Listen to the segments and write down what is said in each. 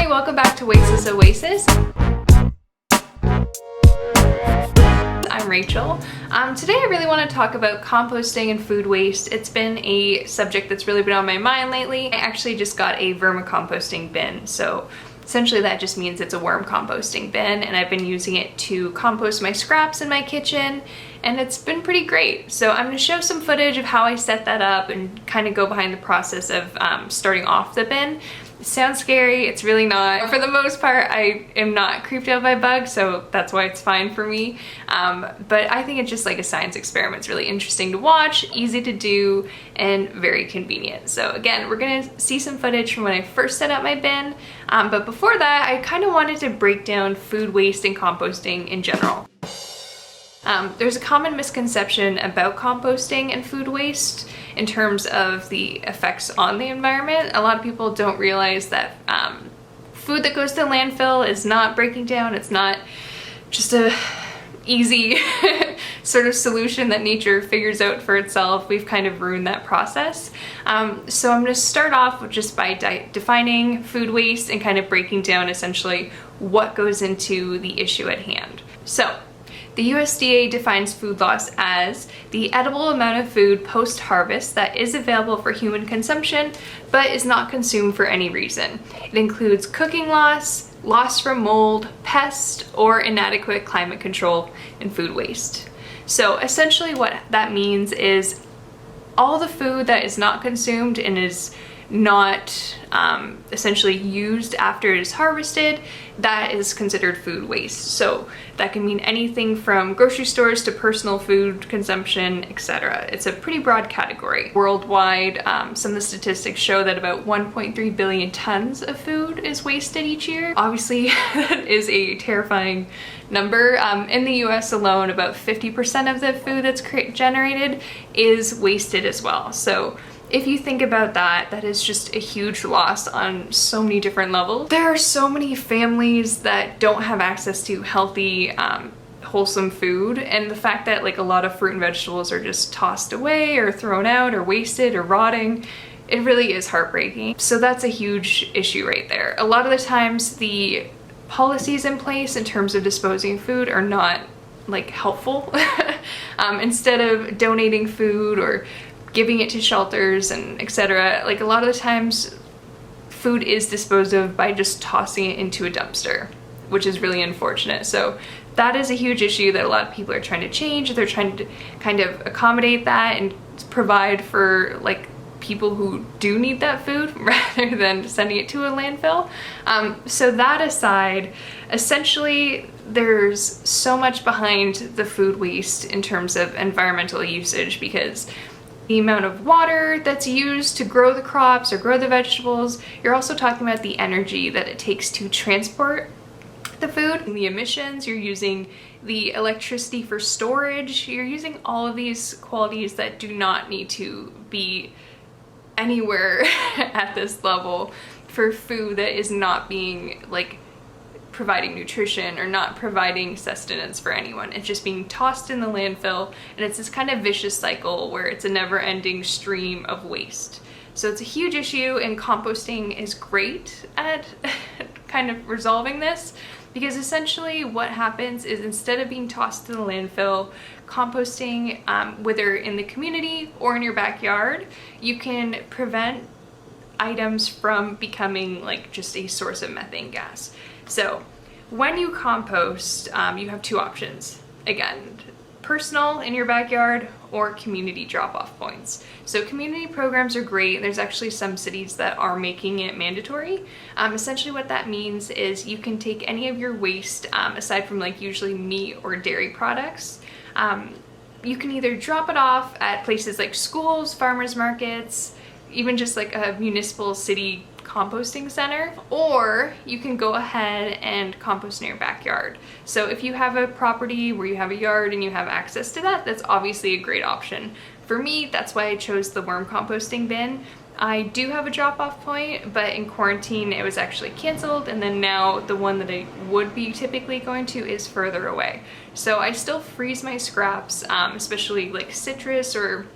Hi, welcome back to Oasis Oasis. I'm Rachel. Today I really want to talk about composting and food waste. It's been a subject that's really been on my mind lately. I actually just got a vermicomposting bin, so essentially that just means it's a worm composting bin, and I've been using it to compost my scraps in my kitchen, and it's been pretty great. So I'm going to show some footage of how I set that up and kind of go behind the process of starting off the bin. It sounds scary, it's really not. For the most part, I am not creeped out by bugs, so that's why it's fine for me. But I think it's just like a science experiment. It's really interesting to watch, easy to do, and very convenient. So again, we're gonna see some footage from when I first set up my bin. But before that, I kind of wanted to break down food waste and composting in general. There's a common misconception about composting and food waste in terms of the effects on the environment. A lot of people don't realize that food that goes to landfill is not breaking down. It's not just a easy sort of solution that nature figures out for itself. We've kind of ruined that process. So I'm going to start off just by defining food waste and kind of breaking down essentially what goes into the issue at hand. So the USDA defines food loss as the edible amount of food post-harvest that is available for human consumption but is not consumed for any reason. It includes cooking loss, loss from mold, pest, or inadequate climate control, and food waste. So essentially what that means is all the food that is not consumed and is not essentially used after it is harvested, that is considered food waste. So that can mean anything from grocery stores to personal food consumption, etc. It's a pretty broad category. Worldwide, some of the statistics show that about 1.3 billion tons of food is wasted each year. Obviously, that is a terrifying number. In the US alone, about 50% of the food that's generated is wasted as well. So if you think about that, that is just a huge loss on so many different levels. There are so many families that don't have access to healthy, wholesome food, and the fact that like a lot of fruit and vegetables are just tossed away or thrown out or wasted or rotting, it really is heartbreaking. So that's a huge issue right there. A lot of the times the policies in place in terms of disposing of food are not like helpful. Instead of donating food or giving it to shelters and etc., like a lot of the times food is disposed of by just tossing it into a dumpster, which is really unfortunate. So that is a huge issue that a lot of people are trying to change. They're trying to kind of accommodate that and provide for like people who do need that food rather than sending it to a landfill. So that aside, essentially there's so much behind the food waste in terms of environmental usage, because the amount of water that's used to grow the crops or grow the vegetables, you're also talking about the energy that it takes to transport the food, and the emissions, you're using the electricity for storage, you're using all of these qualities that do not need to be anywhere at this level for food that is not being like providing nutrition or not providing sustenance for anyone. It's just being tossed in the landfill, and it's this kind of vicious cycle where it's a never-ending stream of waste. So it's a huge issue, and composting is great at kind of resolving this, because essentially what happens is instead of being tossed to the landfill, composting, whether in the community or in your backyard, you can prevent items from becoming like just a source of methane gas. So when you compost, you have two options. Again, personal in your backyard or community drop-off points. So community programs are great. There's actually some cities that are making it mandatory. Essentially what that means is you can take any of your waste, aside from like usually meat or dairy products, you can either drop it off at places like schools, farmers markets, even just like a municipal city composting center, or you can go ahead and compost in your backyard. So if you have a property where you have a yard and you have access to that, that's obviously a great option. For me, that's why I chose the worm composting bin. I do have a drop-off point, but in quarantine it was actually canceled, and then now the one that I would be typically going to is further away. So I still freeze my scraps, especially like citrus or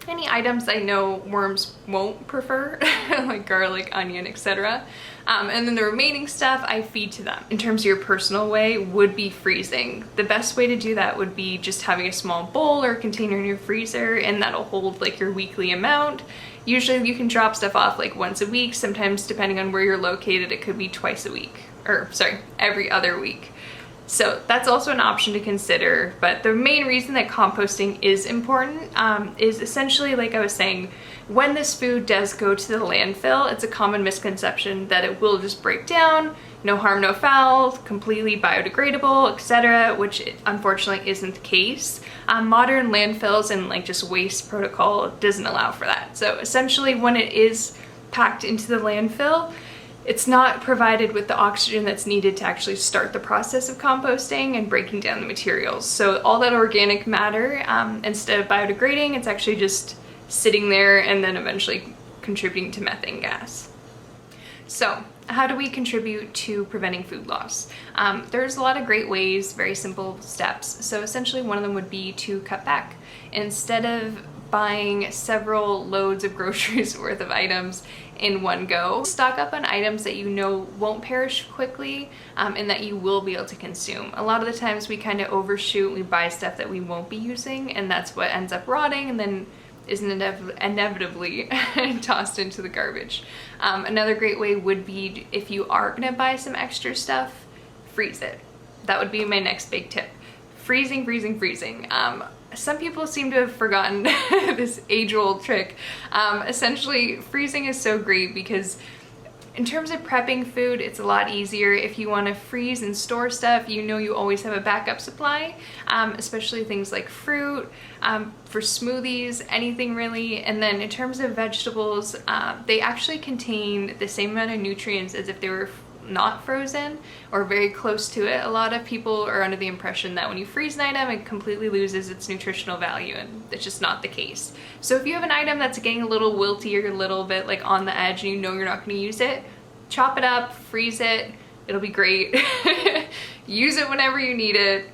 any items I know worms won't prefer, like garlic, onion, etc. And then the remaining stuff I feed to them. In terms of your personal way would be freezing. The best way to do that would be just having a small bowl or container in your freezer, and that'll hold like your weekly amount. Usually you can drop stuff off like once a week. Sometimes depending on where you're located, it could be twice a week, or sorry, every other week. So that's also an option to consider, but the main reason that composting is important is essentially, like I was saying, when this food does go to the landfill, it's a common misconception that it will just break down, no harm, no foul, completely biodegradable, etc., which unfortunately isn't the case. Modern landfills and like just waste protocol doesn't allow for that. So essentially when it is packed into the landfill, it's not provided with the oxygen that's needed to actually start the process of composting and breaking down the materials. So all that organic matter, instead of biodegrading, it's actually just sitting there and then eventually contributing to methane gas. So how do we contribute to preventing food loss? There's a lot of great ways, very simple steps. So essentially one of them would be to cut back. Instead of buying several loads of groceries worth of items in one go, stock up on items that you know won't perish quickly and that you will be able to consume. A lot of the times we kind of overshoot, we buy stuff that we won't be using, and that's what ends up rotting and then is inevitably tossed into the garbage. Another great way would be, if you are gonna buy some extra stuff, freeze it. That would be my next big tip. Freezing, freezing, freezing. Some people seem to have forgotten this age-old trick. Essentially, freezing is so great because in terms of prepping food, it's a lot easier. If you want to freeze and store stuff, you know you always have a backup supply, especially things like fruit, for smoothies, anything really. And then in terms of vegetables, they actually contain the same amount of nutrients as if they were not frozen or very close to it. A lot of people are under the impression that when you freeze an item, it completely loses its nutritional value, and it's just not the case. So if you have an item that's getting a little wilty or a little bit like on the edge and you know you're not going to use it, chop it up, freeze it, it'll be great. Use it whenever you need it.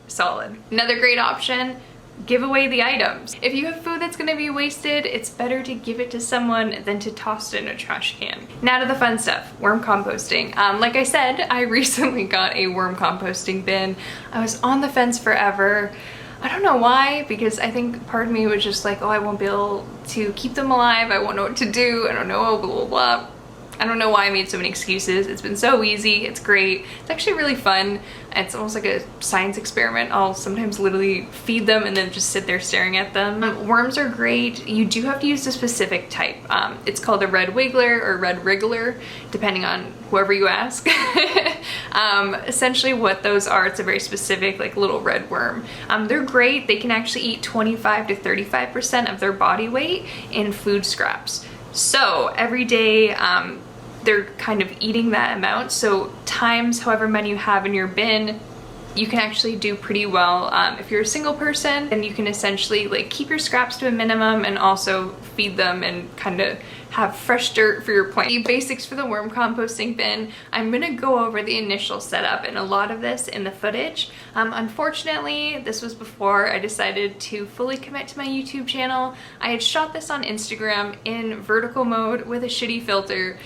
Solid. Another great option, give away the items. If you have food that's gonna be wasted, it's better to give it to someone than to toss it in a trash can. Now to the fun stuff, worm composting. Like I said, I recently got a worm composting bin. I was on the fence forever. I don't know why, because I think part of me was just like, oh, I won't be able to keep them alive. I won't know what to do. I don't know, blah, blah, blah. I don't know why I made so many excuses. It's been so easy, it's great. It's actually really fun. It's almost like a science experiment. I'll sometimes literally feed them and then just sit there staring at them. Worms are great. You do have to use a specific type. It's called a red wiggler or red wriggler, depending on whoever you ask. Essentially what those are, it's a very specific like little red worm. They're great. They can actually eat 25 to 35% of their body weight in food scraps. So every day, they're kind of eating that amount. So times however many you have in your bin, you can actually do pretty well. If you're a single person, then you can essentially like keep your scraps to a minimum and also feed them and kind of have fresh dirt for your plant. The basics for the worm composting bin, I'm gonna go over the initial setup and a lot of this in the footage. Unfortunately, this was before I decided to fully commit to my YouTube channel. I had shot this on Instagram in vertical mode with a shitty filter.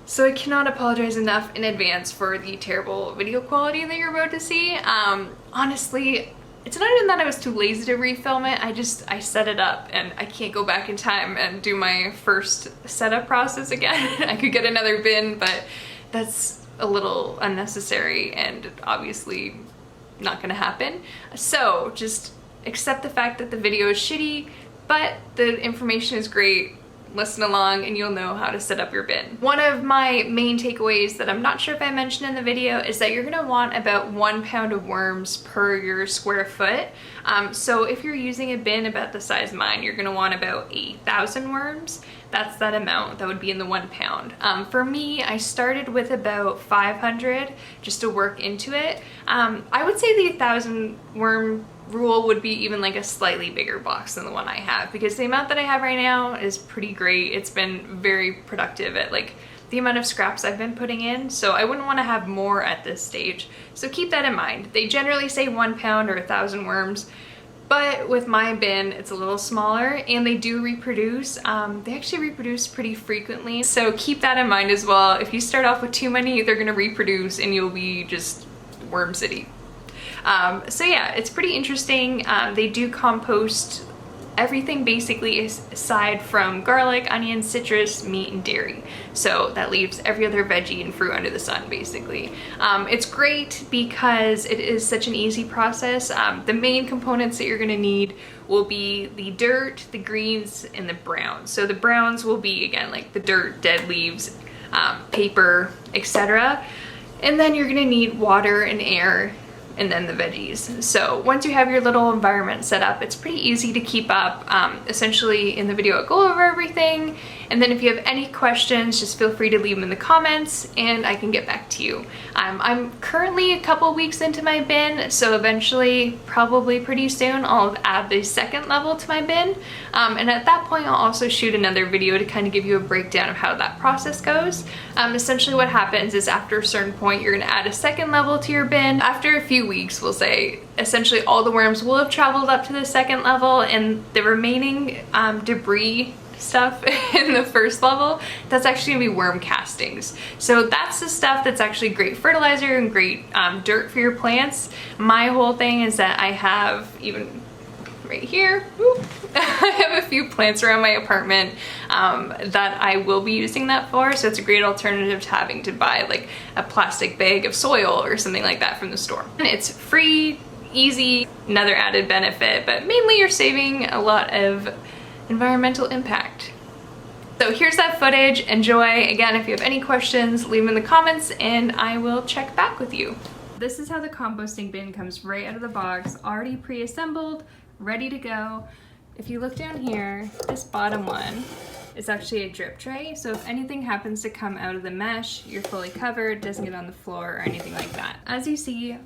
So I cannot apologize enough in advance for the terrible video quality that you're about to see. Honestly, it's not even that I was too lazy to refilm it, I set it up and I can't go back in time and do my first setup process again. I could get another bin, but that's a little unnecessary and obviously not gonna happen. So just accept the fact that the video is shitty, but the information is great. Listen along and you'll know how to set up your bin. One of my main takeaways that I'm not sure if I mentioned in the video is that you're gonna want about 1 pound of worms per your square foot. So if you're using a bin about the size of mine, you're gonna want about 8,000 worms. That's that amount that would be in the 1 pound. For me, I started with about 500 just to work into it. I would say the 1,000 worm rule would be even like a slightly bigger box than the one I have, because the amount that I have right now is pretty great. It's been very productive at like the amount of scraps I've been putting in, so I wouldn't want to have more at this stage. So keep that in mind. They generally say 1 pound or 1,000 worms. But with my bin, it's a little smaller and they do reproduce. They actually reproduce pretty frequently. So keep that in mind as well. If you start off with too many, they're gonna reproduce and you'll be just worm city. So yeah, it's pretty interesting. They do compost everything basically aside from garlic, onion, citrus, meat, and dairy. So that leaves every other veggie and fruit under the sun basically. It's great because it is such an easy process. The main components that you're gonna need will be the dirt, the greens, and the browns. So the browns will be, again, like the dirt, dead leaves, paper, etc. And then you're gonna need water and air, and then the veggies. So once you have your little environment set up, it's pretty easy to keep up. Essentially in the video I'll go over everything, and then if you have any questions, just feel free to leave them in the comments and I can get back to you. I'm currently a couple weeks into my bin, so eventually, probably pretty soon, I'll add the second level to my bin. And at that point, I'll also shoot another video to kind of give you a breakdown of how that process goes. Essentially what happens is after a certain point, you're gonna add a second level to your bin. After a few weeks, we'll say, essentially all the worms will have traveled up to the second level, and the remaining debris stuff in the first level, that's actually gonna be worm castings. So that's the stuff that's actually great fertilizer and great dirt for your plants. My whole thing is that I have, even right here, I have a few plants around my apartment that I will be using that for, so it's a great alternative to having to buy like a plastic bag of soil or something like that from the store. And it's free, easy, another added benefit, but mainly you're saving a lot of environmental impact. So here's that footage, enjoy. Again, if you have any questions, leave them in the comments and I will check back with you. This is how the composting bin comes right out of the box, already pre-assembled, ready to go. If you look down here, this bottom one is actually a drip tray, so if anything happens to come out of the mesh, you're fully covered, doesn't get on the floor or anything like that. As you see,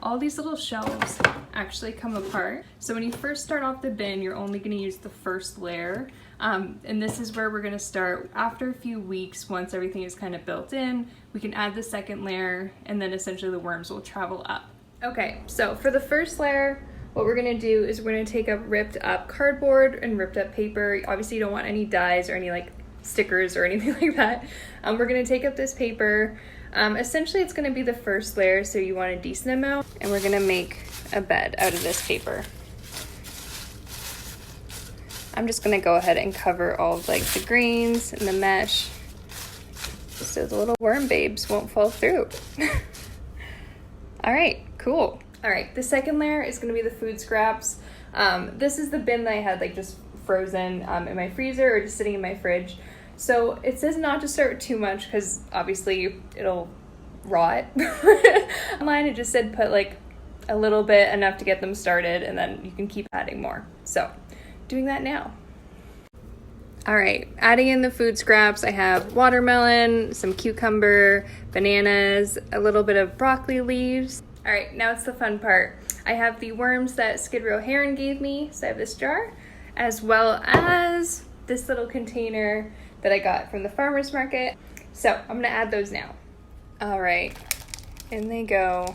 all these little shelves actually come apart. So when you first start off the bin, you're only gonna use the first layer. And this is where we're gonna start. After a few weeks, once everything is kind of built in, we can add the second layer and then essentially the worms will travel up. Okay, so for the first layer, what we're gonna do is we're gonna take up ripped up cardboard and ripped up paper. Obviously you don't want any dyes or any like stickers or anything like that. We're gonna take up this paper. Essentially it's gonna be the first layer, so you want a decent amount, and we're gonna make a bed out of this paper. I'm just gonna go ahead and cover all of like the greens and the mesh so the little worm babes won't fall through. All right, cool. All right, the second layer is gonna be the food scraps. This is the bin that I had like just frozen in my freezer or just sitting in my fridge. So it says not to start with too much because obviously it'll rot. Online it just said put like a little bit, enough to get them started, and then you can keep adding more. So doing that now. All right, adding in the food scraps, I have watermelon, some cucumber, bananas, a little bit of broccoli leaves. All right, now it's the fun part. I have the worms that Skid Row Heron gave me, so I have this jar, as well as this little container that I got from the farmer's market. So I'm gonna add those now. All right, in they go.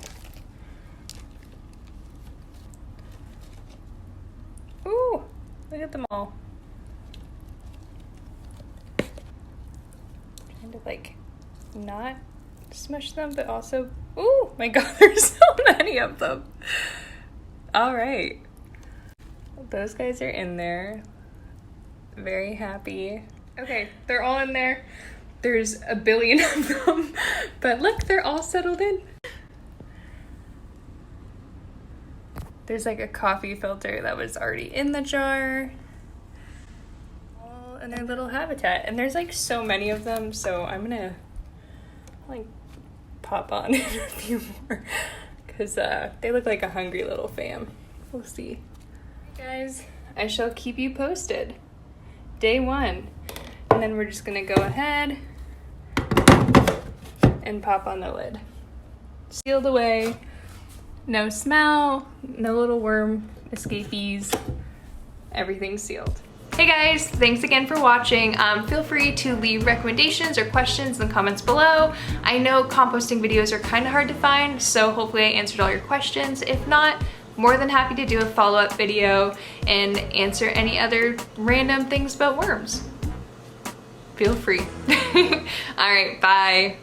Ooh, look at them all. Trying to like not smush them, but also, oh my god, there's so many of them. All right, those guys are in there. Very happy. Okay, they're all in there. There's a billion of them, but look, they're all settled in. There's like a coffee filter that was already in the jar. All in their little habitat. And there's like so many of them, so I'm gonna like pop on in a few more because they look like a hungry little fam. We'll see. Hey guys, I shall keep you posted. Day 1. And then we're just gonna go ahead and pop on the lid. Sealed away. No smell, no little worm escapees. Everything's sealed. Hey guys, thanks again for watching. Feel free to leave recommendations or questions in the comments below. I know composting videos are kind of hard to find, so hopefully I answered all your questions. If not, more than happy to do a follow-up video and answer any other random things about worms. Feel free. All right, bye.